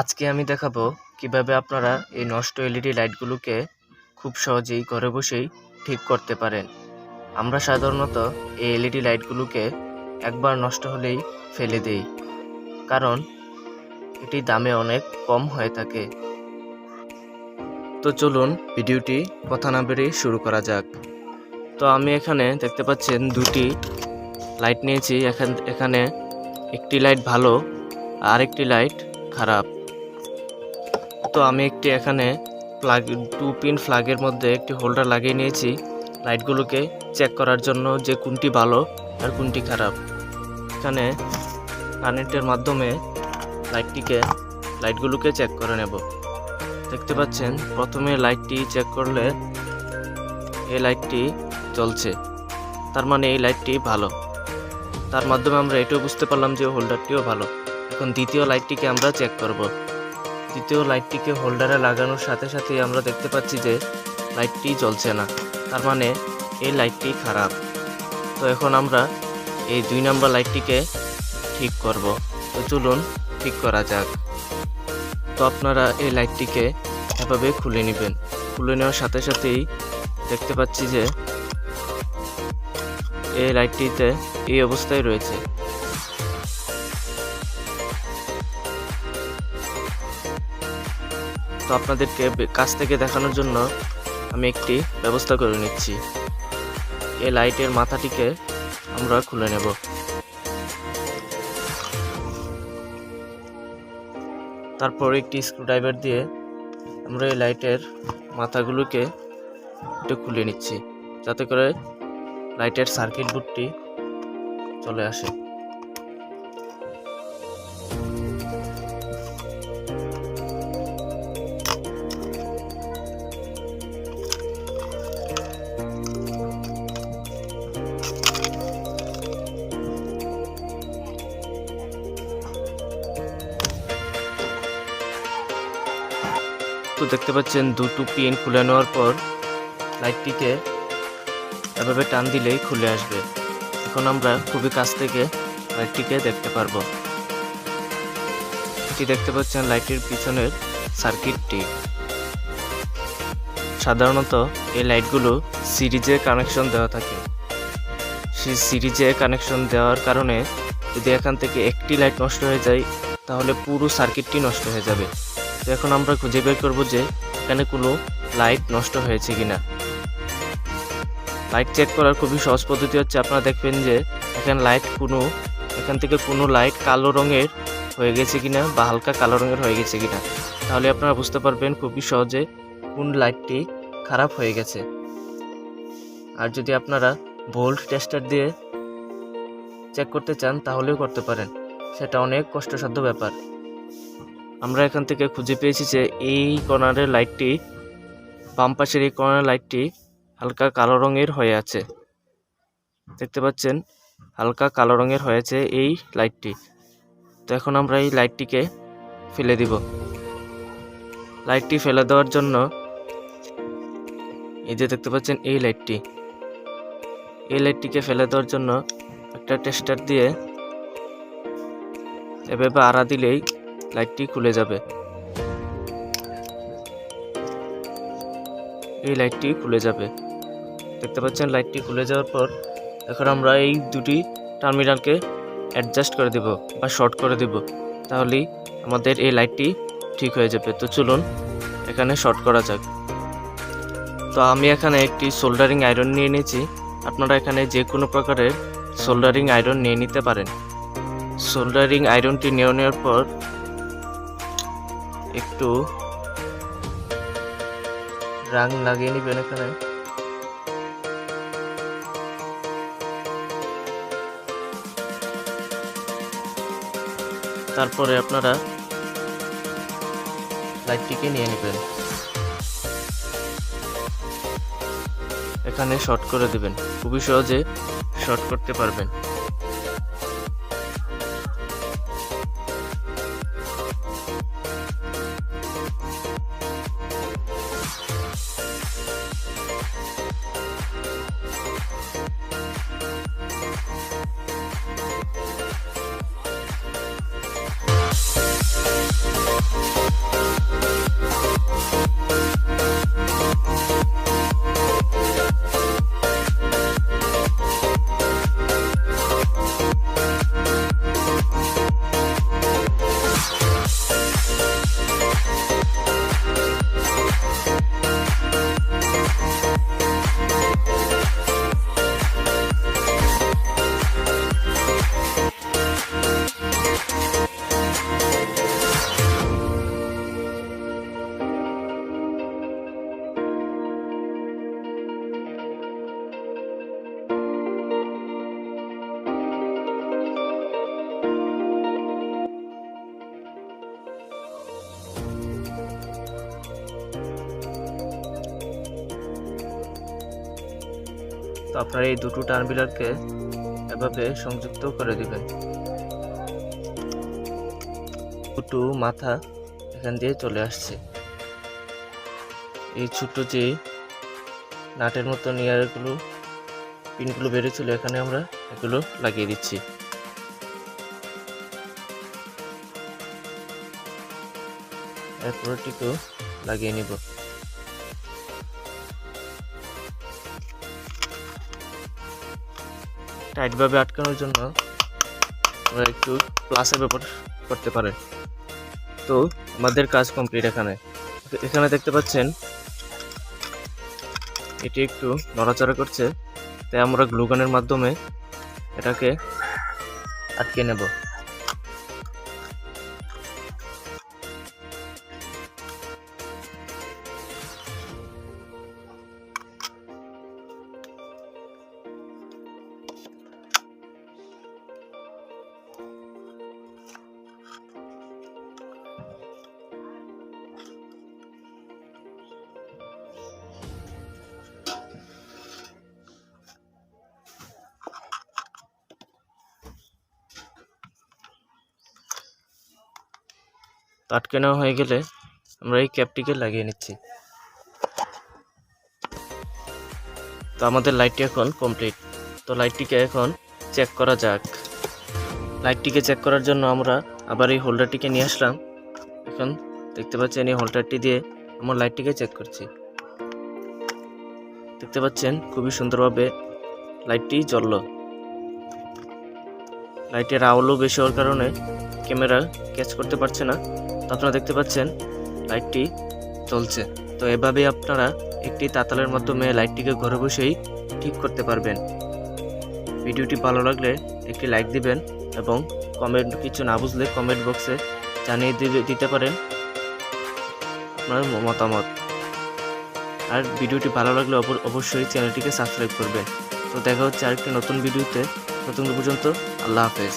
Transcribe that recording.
আজকে আমি দেখাবো কিভাবে আপনারা এই নষ্ট এলইডি লাইটগুলোকে খুব সহজেই ঘরে বসেই ঠিক করতে পারেন। আমরা সাধারণত এই এলইডি লাইটগুলোকে একবার নষ্ট হলেই ফেলে দেই, কারণ এটি দামে অনেক কম হয়ে থাকে। তো চলুন ভিডিওটি কথা না বেরিয়ে শুরু করা যাক। তো আমি এখানে দেখতে পাচ্ছেন দুটি লাইট নিয়েছি। এখানে একটি লাইট ভালো আর একটি লাইট খারাপ। তো আমি একটি এখানে প্লাগ 2 পিন প্লাগের মধ্যে একটি হোল্ডার লাগিয়ে নিয়েছি লাইটগুলোকে চেক করার জন্য যে কোনটি ভালো আর কোনটি খারাপ। এখানে কারেন্টের মাধ্যমে লাইটগুলোকে চেক করে নেব। দেখতে পাচ্ছেন প্রথমে লাইটটি চেক করলে এই লাইটটি জ্বলছে, তার মানে এই লাইটটি ভালো। তার মাধ্যমে আমরা এটাও বুঝতে পারলাম যে হোল্ডারটিও ভালো। এখন দ্বিতীয় লাইটটিকে আমরা চেক করব। দ্বিতীয় লাইটটিকে হোল্ডারে লাগানোর সাথে সাথেই আমরা দেখতে পাচ্ছি যে লাইটটি জ্বলছে না, তার মানে এই লাইটটি খারাপ। তো এখন আমরা এই 2 নম্বর লাইটটিকে ঠিক করব। তো চলুন ঠিক করা যাক। তো আপনারা এই লাইটটিকে এভাবে খুলে নেবেন। খুলে নেওয়ার সাথে সাথেই দেখতে পাচ্ছি যে এই লাইটটিতে এই অবস্থায় রয়েছে। তো আপনাদেরকে কাছ থেকে দেখানোর জন্য আমি একটি ব্যবস্থা করে নিচ্ছি। এই লাইটের মাথাটিকে আমরা খুলে নেব। তারপর একটি স্ক্রুড্রাইভার দিয়ে আমরা এই লাইটের মাথাগুলোকে একটু খুলে নিচ্ছি, যাতে করে লাইটের সার্কিট বোর্ডটি চলে আসে। তো দেখতে পাচ্ছেন 2 পিন খুলে নেওয়ার পর লাইটটিকে এভাবে টান দিলেই খুলে আসবে। এখন আমরা খুবই কাছ থেকে লাইটটিকে দেখতে পারবো। এটি দেখতে পাচ্ছেন লাইটের পিছনের সার্কিটটি। সাধারণত এই লাইটগুলো সিরিজে কানেকশন দেওয়া থাকে। সেই সিরিজে কানেকশন দেওয়ার কারণে যদি এখান থেকে একটি লাইট নষ্ট হয়ে যায়, তাহলে পুরো সার্কিটটি নষ্ট হয়ে যাবে। তো এখন আমরা খুঁজে বের করবো যে এখানে কোনো লাইট নষ্ট হয়েছে কিনা। লাইট চেক করার খুবই সহজ পদ্ধতি হচ্ছে, আপনারা দেখবেন যে এখান থেকে কোনো লাইট কালো রঙের হয়ে গেছে কিনা বা হালকা কালো রঙের হয়ে গেছে কিনা, তাহলে আপনারা বুঝতে পারবেন খুবই সহজে কোন লাইটটি খারাপ হয়ে গেছে। আর যদি আপনারা ভোল্ট টেস্টার দিয়ে চেক করতে চান তাহলেও করতে পারেন, সেটা অনেক কষ্টসাধ্য ব্যাপার। আমরা এখান থেকে খুঁজে পেয়েছি যে এই কর্নারের লাইটটি, বাম পাশের এই কর্নারের লাইটটি হালকা কালো রঙের হয়ে আছে। দেখতে পাচ্ছেন হালকা কালো রঙের হয়েছে এই লাইটটি। তো এখন আমরা এই লাইটটিকে ফেলে দিব। লাইটটি ফেলে দেওয়ার জন্য এই যে দেখতে পাচ্ছেন এই লাইটটিকে ফেলে দেওয়ার জন্য একটা টেস্টার দিয়ে এভাবে আড়া দিলেই লাইটটি খুলে যাবে। এই লাইটটি খুলে যাবে। দেখতে পাচ্ছেন লাইটটি খুলে যাওয়ার পর এখন আমরা এই দুটি টার্মিনালকে অ্যাডজাস্ট করে দেব বা শর্ট করে দেব, তাহলেই আমাদের এই লাইটটি ঠিক হয়ে যাবে। তো চলুন এখানে শর্ট করা যাক। তো আমি এখানে একটি সোল্ডারিং আয়রন নিয়ে নিয়েছি। আপনারা এখানে যে কোনো প্রকারের সোল্ডারিং আয়রন নিয়ে নিতে পারেন। সোল্ডারিং আয়রনটি নেওয়ার পর একটু রাং লাগিয়ে নেবেন এখানে। তারপরে আপনারা লাইটটিকে নিয়ে নেবেন, এখানে শর্ট করে দেবেন। খুবই সহজে শর্ট করতে পারবেন। তো আপনারা এই দুটো টার্মিনালকে এভাবে সংযুক্ত করে দিবেন। দুটো মাথা এখান দিয়ে চলে আসছে। এই ছোট্ট যে নাটের মতো ইয়ারগুলো পিনগুলো বেরিয়েছিল, এখানে আমরা এগুলো লাগিয়ে দিচ্ছি। এরপরটিকেও লাগিয়ে নিব। টাইটভাবে আটকানোর জন্য আমরা একটু প্লাসের ব্যবহার করতে পারেন। তো আমাদের কাজ কমপ্লিট। এখানে দেখতে পাচ্ছেন এটি একটু নড়াচড়া করছে, তাই আমরা গ্লুগানের মাধ্যমে এটাকে আটকে নেব। আটকে নেওয়া হয়ে গেলে আমরা এই ক্যাপটিকে লাগিয়ে নিচ্ছি। তো আমাদের লাইটটি এখন কমপ্লিট। তো লাইটটিকে এখন চেক করা যাক। লাইটটিকে চেক করার জন্য আমরা আবার এই হোল্ডারটিকে নিয়ে আসলাম। এখন দেখতে পাচ্ছেন এই হোল্ডারটি দিয়ে আমরা লাইটটিকে চেক করছি। দেখতে পাচ্ছেন খুবই সুন্দরভাবে লাইটটি জ্বলল। লাইটের আলো বেশি হওয়ার কারণে ক্যামেরা ক্যাচ করতে পারছে না। তো আপনারা দেখতে পাচ্ছেন লাইটটি জ্বলছে। তো এভাবেই আপনারা একটি তাতালের মাধ্যমে লাইটটিকে ঘরে বসেই ঠিক করতে পারবেন। ভিডিওটি ভালো লাগলে একটি লাইক দিবেন এবং কমেন্ট, কিছু না বুঝলে কমেন্ট বক্সে জানিয়ে দিতে পারেন আপনার মতামত। আর ভিডিওটি ভালো লাগলে অবশ্যই চ্যানেলটিকে সাবস্ক্রাইব করবেন। তো দেখা হচ্ছে আরেকটি নতুন ভিডিওতে। ততক্ষণ পর্যন্ত আল্লাহ হাফেজ।